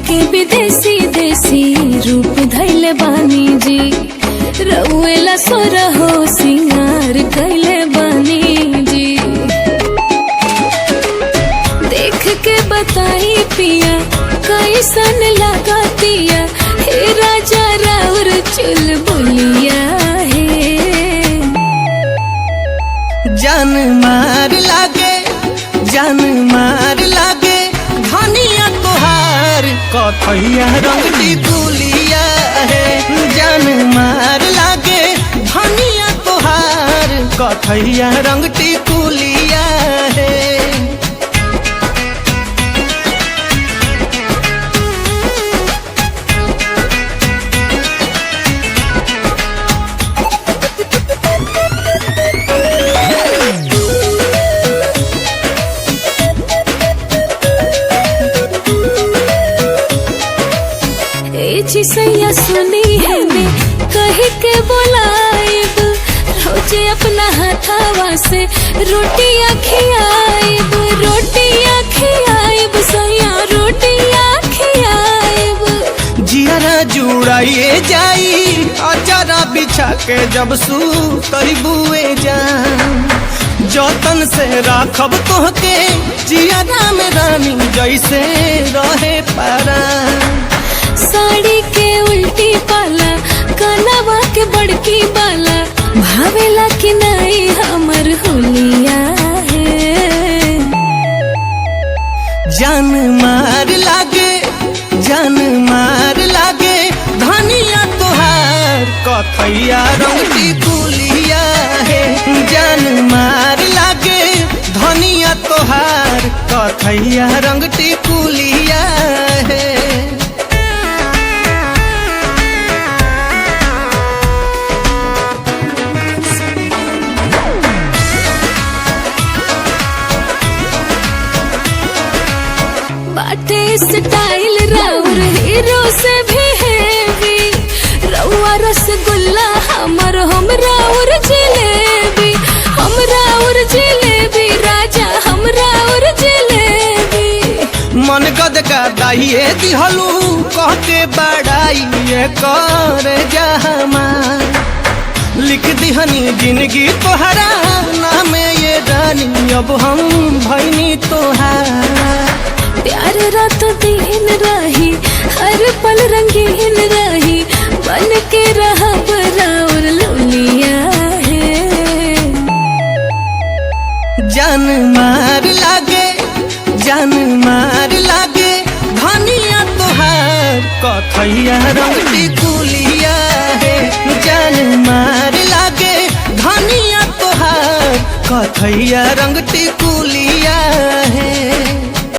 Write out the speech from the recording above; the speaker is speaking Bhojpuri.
के विदेशी देसी रूप धैले बानी जी, रउएला सोरहो सिंगार कैले बानी जी। देख के बताई पिया कैसन लागतिया, हे राजा राउर चुलबुलिया है। जान मार लागे, जान मार लागे धनिया तोहार कथैया रंग टिकुलिया है। जान मार लागे धनिया तोहार कथैया रंग टिकुलिया है। सैया सुनी है ने कह के बोलाइब, रोजे अपना हाथावा से रोटियां खियाइब, रोटियां खियाइब सैया रोटियां खियाइब। जियारा जुड़ाइए जाई अचारा बिछा के जब सूतई बुए जा, जतन से राखब तोहके जियारा में रानी जैसे रहे पारा। साड़ी के उल्टी पाला कनवा के बड़की बाला, भावेला कि नहीं हमर हुलिया है। जान मार लागे, जान मार लागे धनिया तोहार कथैया रंग टिकुलिया है। जान मार लागे धनिया तोहार कथैया रंग टिकुलिया है। बाटे स्टाइल राउर हीरो से भी हैवी, रउआ रसगुल्ला हमर हम राउर जिलेबी, हम राउर जिलेबी राजा हम राउर जिलेबी। मन गद का दाहिए दिहलू कह के बड़ाइए कर जहमा, लिख दिहनी जिंदगी तोहरा नाम ये रानी अब हम भैनी तोहार। प्यार रात दिन रही हर पल रंगीन रही, बन के रहा राउर लुलिया है। जान मार लागे, जान मार लागे धनिया तोहार कथैया रंग टिकुलिया है। जान मार लागे धनिया तोहार कथैया रंग टिकुलिया है।